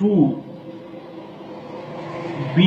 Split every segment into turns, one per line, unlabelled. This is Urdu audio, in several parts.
2B।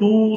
2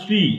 3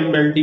MLD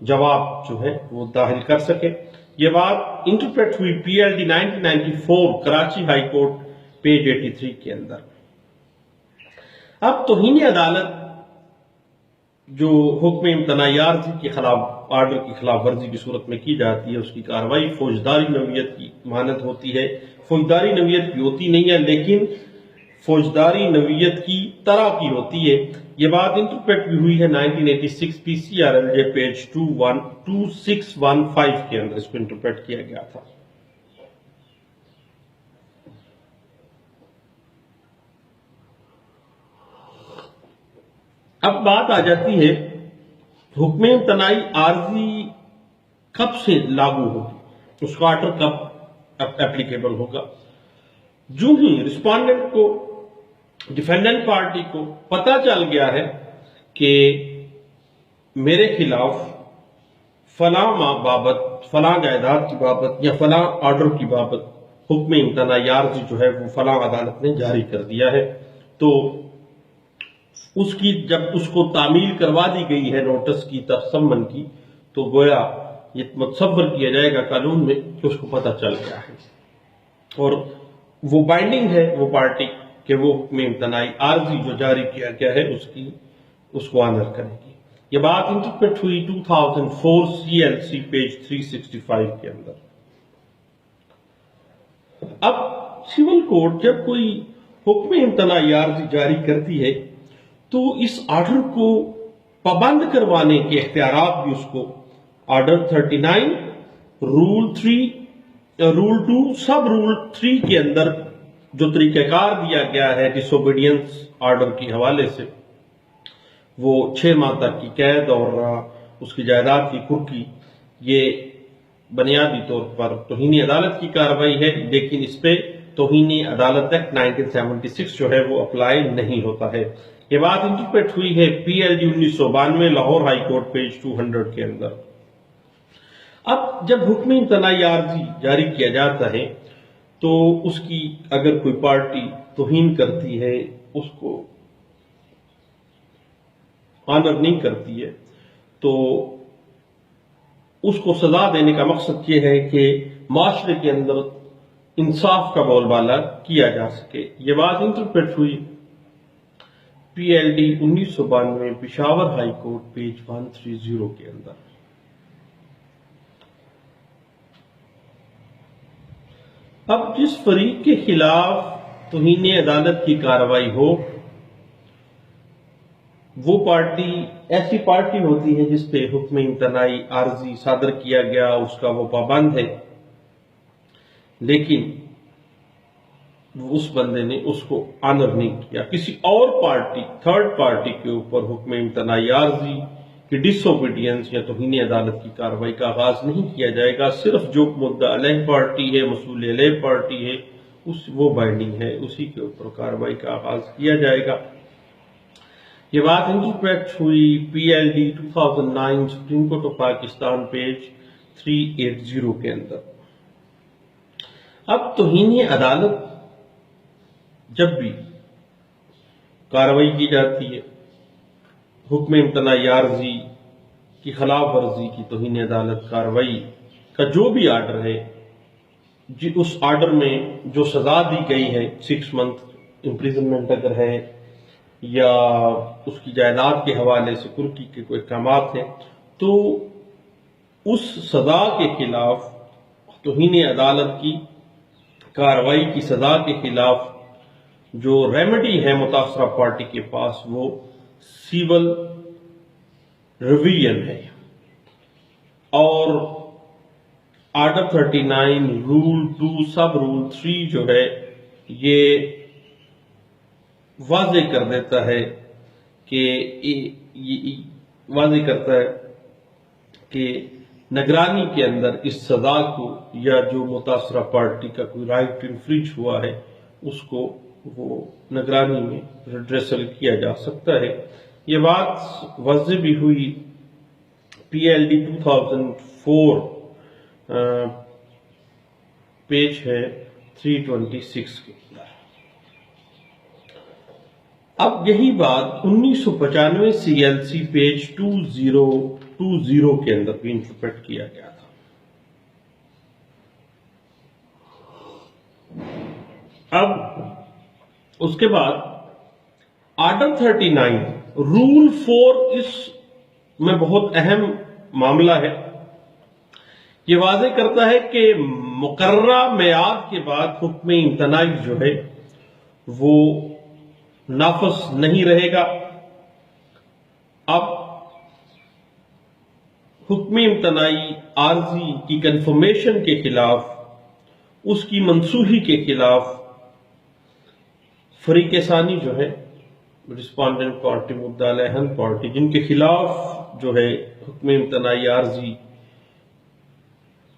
جواب جو ہے وہ داخل کر سکے۔ یہ بات انٹرپریٹ ہوئی P L D 1994 Karachi high court page 83 کے اندر۔ اب توہین عدالت جو حکم امتناعی عارضی کے خلاف آرڈر کی خلاف ورزی کی صورت میں کی جاتی ہے، اس کی کارروائی فوجداری نوعیت کی مانند ہوتی ہے۔ فوجداری نوعیت کی ہوتی نہیں ہے، لیکن فوجداری نوعیت کی طرح کی ہوتی ہے۔ یہ بات انٹرپریٹ بھی ہوئی ہے 1986 P C R L J page 2615 کے اندر، اس کو انٹرپریٹ کیا گیا تھا۔ اب بات آ جاتی ہے حکم امتناعی عارضی کب سے لاگو ہوگی، اس کا آرڈر کب اپلیکیبل ہوگا۔ جو ہی رسپونڈنٹ کو، ڈیفینڈنٹ پارٹی کو پتہ چل گیا ہے کہ میرے خلاف فلاں بابت، فلاں جائیداد کی بابت یا فلاں آرڈر کی بابت حکم امتناعی عارضی جو ہے وہ فلاں عدالت نے جاری کر دیا ہے، تو اس کی جب اس کو تعمیل کروا دی گئی ہے نوٹس کی، سمن کی، تو گویا یہ متصور کیا جائے گا قانون میں کہ اس کو پتہ چل گیا ہے، اور وہ بائنڈنگ ہے وہ پارٹی کہ وہ حکم امتناعی عارضی جو جاری کیا گیا ہے اس کو آنر کرے گی۔ یہ بات انٹرپریٹ ہوئی 2004 سی ایل سی پیج 365 کے اندر۔ اب سول کورٹ جب کوئی حکم امتناعی عارضی جاری کرتی ہے تو اس آرڈر کو پابند کروانے کے اختیارات بھی اس کو آرڈر 39 رول 2 سب رول 3 کے اندر جو طریقہ کار دیا گیا ہے ڈس اوبیڈینس آرڈر کے حوالے سے، وہ 6 ماہ تک کی قید اور اس کی جائیداد کی کھرکی، یہ بنیادی طور پر توہین عدالت کی کارروائی ہے، لیکن اس پہ توہین عدالت ایکٹ 1976 جو ہے وہ اپلائی نہیں ہوتا ہے۔ یہ بات انٹرپریٹ ہوئی ہے P L D 1992 Lahore high court page 200 کے اندر۔ اب جب حکم امتناعی عارضی جاری کیا جاتا ہے تو اس کی اگر کوئی پارٹی توہین کرتی ہے، اس کو آنر نہیں کرتی ہے، تو اس کو سزا دینے کا مقصد یہ ہے کہ معاشرے کے اندر انصاف کا بول بالا کیا جا سکے۔ یہ بات انٹرپریٹ ہوئی P L D 1992 Peshawar high court page 130 کے اندر۔ اب جس فریق کے خلاف توہین عدالت کی کارروائی ہو، وہ پارٹی ایسی پارٹی ہوتی ہے جس پہ حکم امتناعی عارضی صادر کیا گیا، اس کا وہ پابند ہے، لیکن اس بندے نے اس کو آنر نہیں کیا۔ کسی اور پارٹی، تھرڈ پارٹی کے اوپر حکم امتناعی عارضی کی ڈس اوبیڈینس یا توہین عدالت کی کارروائی کا آغاز نہیں کیا جائے گا۔ صرف جو مدعا علیہ پارٹی ہے، مسئول علیہ پارٹی ہے، وہ بائنڈنگ ہے، اسی کے اوپر کارروائی کا آغاز کیا جائے گا۔ یہ بات انٹرپریٹ ہوئی P L D 2009 supreme court of Pakistan page 380 کے اندر۔ اب توہین عدالت جب بھی کارروائی کی جاتی ہے، حکم امتناعی عارضی کی خلاف ورزی کی توہین عدالت کارروائی کا جو بھی آرڈر ہے، اس آرڈر میں جو سزا دی گئی ہے 6 منتھ امپریزنمنٹ اگر ہے، یا اس کی جائیداد کے حوالے سے کھرکی کے کوئی احکامات ہیں، تو اس سزا کے خلاف، توہین عدالت کی کارروائی کی سزا کے خلاف جو ریمیڈی ہے متاثرہ پارٹی کے پاس، وہ سیول ریویژن ہے، اور آرڈر 39 رول 2 سب رول 3 جو ہے یہ واضح کر دیتا ہے کہ واضح کرتا ہے کہ نگرانی کے اندر اس سزا کو، یا جو متاثرہ پارٹی کا کوئی رائٹ انفرنج ہوا ہے، اس کو وہ نگرانی میں ریڈریسل کیا جا سکتا ہے۔ یہ بات واضح بھی ہوئی پی ایل ڈی 2004 پیج ہے 326 کے اندر۔ اب یہی بات 1995 سی ایل سی پیج 20 کے اندر بھی انٹرپریٹ کیا گیا تھا۔ اب اس کے بعد آرڈر 39 رول 4 اس میں بہت اہم معاملہ ہے۔ یہ واضح کرتا ہے کہ مقررہ میعاد کے بعد حکم امتناعی جو ہے وہ نافذ نہیں رہے گا۔ اب حکم امتناعی عارضی کی کنفرمیشن کے خلاف، اس کی منسوخی کے خلاف فریق ثانی جو ہے رسپونڈنٹ پارٹی، مدعا علیہ پارٹی، جن کے خلاف جو ہے حکم امتناعی عارضی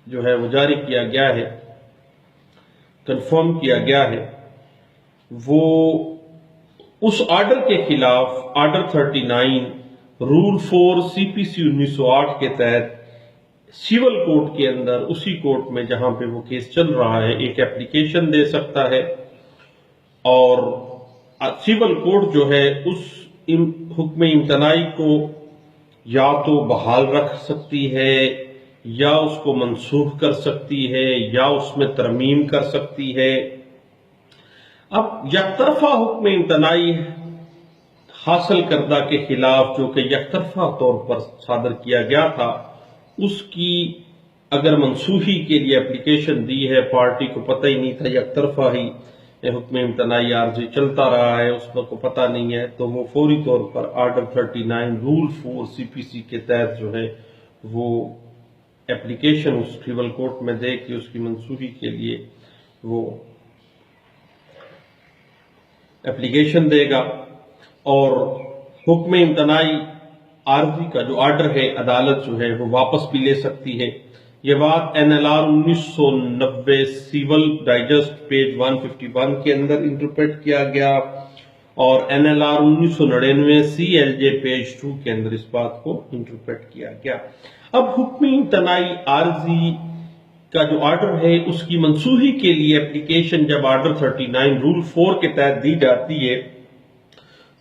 جو ہے وہ جاری کیا گیا ہے، کنفرم کیا گیا ہے، وہ اس آرڈر کے خلاف آرڈر 39 رول 4 CPC 1908 کے تحت سیول کورٹ کے اندر، اسی کورٹ میں جہاں پہ وہ کیس چل رہا ہے، ایک اپلیکیشن دے سکتا ہے، اور سیول کورٹ جو ہے اس حکم امتناعی کو یا تو بحال رکھ سکتی ہے، یا اس کو منسوخ کر سکتی ہے، یا اس میں ترمیم کر سکتی ہے۔ اب یک طرفہ حکم امتناعی حاصل کردہ کے خلاف جو کہ یک طرفہ طور پر صادر کیا گیا تھا، اس کی اگر منسوخی کے لیے اپلیکیشن دی ہے، پارٹی کو پتہ ہی نہیں تھا، یک طرفہ ہی حکم امتناعی عارضی چلتا رہا ہے، اس کو پتہ نہیں ہے، تو وہ فوری طور پر آرڈر 39 رول 4 CPC کے تحت جو ہے وہ اپلیکیشن اس سیول کورٹ میں دے کے اس کی منسوخی کے لیے وہ اپلیکیشن دے گا، اور حکم امتناعی عارضی کا جو آرڈر ہے عدالت جو ہے وہ واپس بھی لے سکتی ہے۔ یہ بات NLR 1990 سیول ڈائجسٹ پیج 151 کے اندر انٹرپریٹ کیا گیا، اور NLR 1999 CLJ پیج 2 کے اندر اس بات کو انٹرپریٹ کیا گیا۔ اب حکم امتناعی عارضی کا جو آرڈر ہے اس کی منسوخی کے لیے اپلیکیشن جب آرڈر 39 رول 4 کے تحت دی جاتی ہے،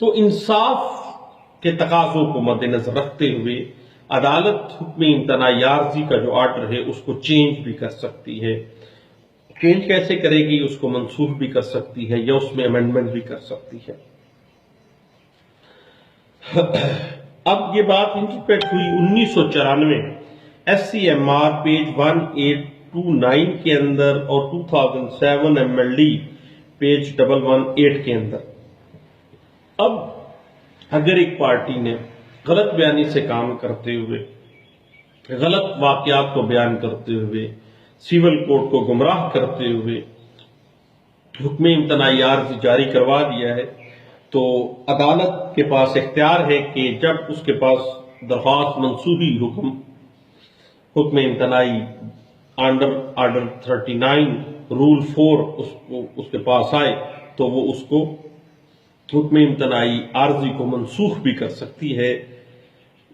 تو انصاف کے تقاضوں کو مد نظر رکھتے ہوئے عدالت حکم امتناعی عارضی کا جو آرڈر ہے اس کو چینج بھی کر سکتی ہے۔ چینج کیسے کرے گی؟ اس کو منسوخ بھی کر سکتی ہے، یا اس میں امینڈمنٹ بھی کر سکتی ہے۔ اب یہ بات انٹرپریٹ ہوئی 1994 SCMR پیج 1829 کے اندر، اور 2007 MLD پیج 118 کے اندر۔ اب اگر ایک پارٹی نے غلط بیانی سے کام کرتے ہوئے، غلط واقعات کو بیان کرتے ہوئے، سیول کورٹ کو گمراہ کرتے ہوئے حکم امتناعی عارضی جاری کروا دیا ہے، تو عدالت کے پاس اختیار ہے کہ جب اس کے پاس درخواست منسوخی حکم امتناعی آرڈر 39 رول 4 اس کے پاس آئے، تو وہ اس کو حکم امتناعی عارضی کو منسوخ بھی کر سکتی ہے۔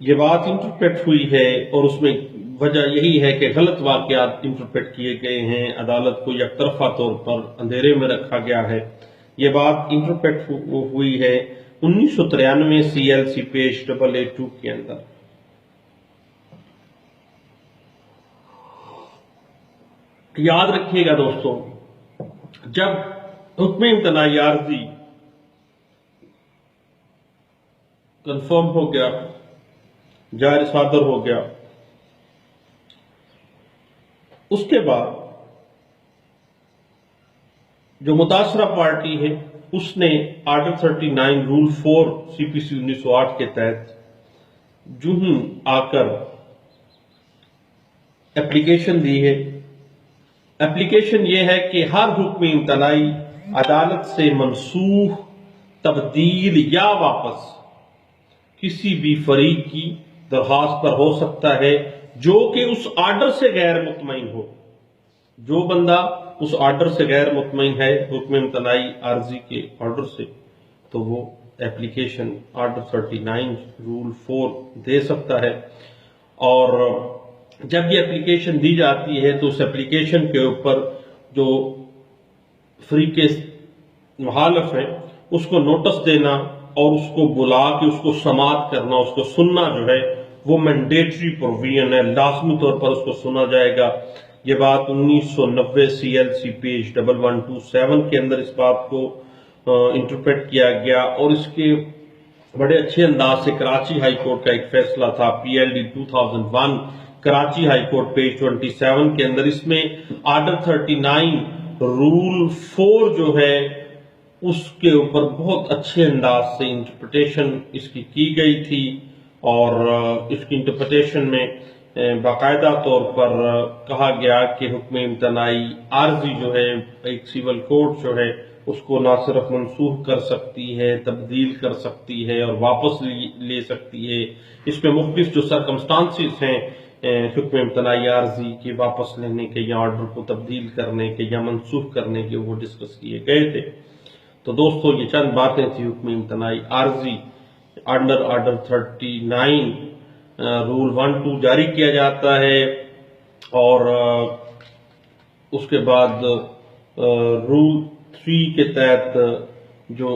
یہ بات انٹرپریٹ ہوئی ہے، اور اس میں وجہ یہی ہے کہ غلط واقعات انٹرپریٹ کیے گئے ہیں، عدالت کو یک طرفہ طور پر اندھیرے میں رکھا گیا ہے۔ یہ بات انٹرپریٹ ہوئی ہے 1993 CLC پیج 882 کے اندر۔ یاد رکھیے گا دوستو، جب حکم امتناعی عارضی کنفرم ہو گیا، جاری صادر ہو گیا، اس کے بعد جو متاثرہ پارٹی ہے اس نے آرڈر 39 رول 4 CPC 1908 کے تحت جو ہی آ کر اپلیکیشن دی ہے۔ اپلیکیشن یہ ہے کہ ہر حکم امتناعی عدالت سے منسوخ، تبدیل یا واپس کسی بھی فریق کی درخواست پر ہو سکتا ہے جو کہ اس آرڈر سے غیر مطمئن ہو۔ جو بندہ اس آرڈر سے غیر مطمئن ہے، حکم امتناعی عارضی کے آرڈر سے، تو وہ اپلیکیشن آرڈر 39 رول 4 دے سکتا ہے۔ اور جب یہ اپلیکیشن دی جاتی ہے تو اس اپلیکیشن کے اوپر جو فریق مخالف ہے اس کو نوٹس دینا، اور اس کو بلا کے اس کو سماعت کرنا، اس کو سننا جو ہے وہ مینڈیٹری پروویژن ہے، لازمی طور پر اس کو سنا جائے گا۔ یہ بات 1990 CLC پیج 1127 کے اندر اس بات کو انٹرپریٹ کیا گیا، اور اس کے بڑے اچھے انداز سے کراچی ہائی کورٹ کا ایک فیصلہ تھا PLD 2001 Karachi high court page 27 کے اندر، اس میں آرڈر 39 رول 4 جو ہے اس کے اوپر بہت اچھے انداز سے انٹرپریٹیشن اس کی گئی تھی، اور اس کی انٹرپریٹیشن میں باقاعدہ طور پر کہا گیا کہ حکم امتناعی عارضی جو ہے ایک سول کورٹ جو ہے اس کو نہ صرف منسوخ کر سکتی ہے، تبدیل کر سکتی ہے اور واپس لے سکتی ہے۔ اس میں مختلف جو سرکمسٹانسز ہیں حکم امتناعی عارضی کے واپس لینے کے یا آرڈر کو تبدیل کرنے کے یا منسوخ کرنے کے، وہ ڈسکس کیے گئے تھے۔ تو دوستو یہ چند باتیں تھی حکم امتناعی عارضی انڈر آرڈر 39 رول 1-2 جاری کیا جاتا ہے، اور اس کے بعد رول 3 کے تحت جو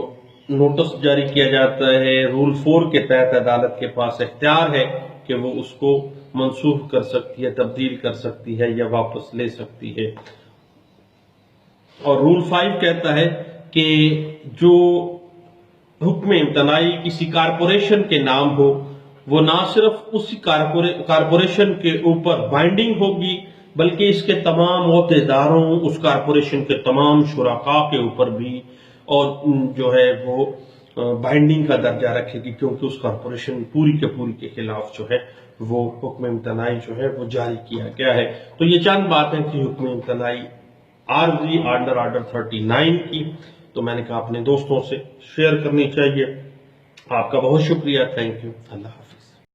نوٹس جاری کیا جاتا ہے، رول 4 کے تحت عدالت کے پاس اختیار ہے کہ وہ اس کو منسوخ کر سکتی ہے، تبدیل کر سکتی ہے یا واپس لے سکتی ہے۔ اور رول 5 کہتا ہے کہ جو حکم امتناعی کسی کارپوریشن کے نام ہو، وہ نہ صرف اسی کارپوریشن کے اوپر بائنڈنگ ہوگی، بلکہ اس کے تمام عہدیداروں، اس کارپوریشن کے تمام شرکاء کے اوپر بھی اور جو ہے وہ بائنڈنگ کا درجہ رکھے گی، کیونکہ اس کارپوریشن پوری کے خلاف جو ہے وہ حکم امتناعی جو ہے وہ جاری کیا گیا ہے۔ تو یہ چند باتیں تھی حکم امتناعی عارضی انڈر آرڈر 39 کی، تو میں نے کہا اپنے دوستوں سے شیئر کرنی چاہیے۔ آپ کا بہت شکریہ، تھینک یو، اللہ حافظ۔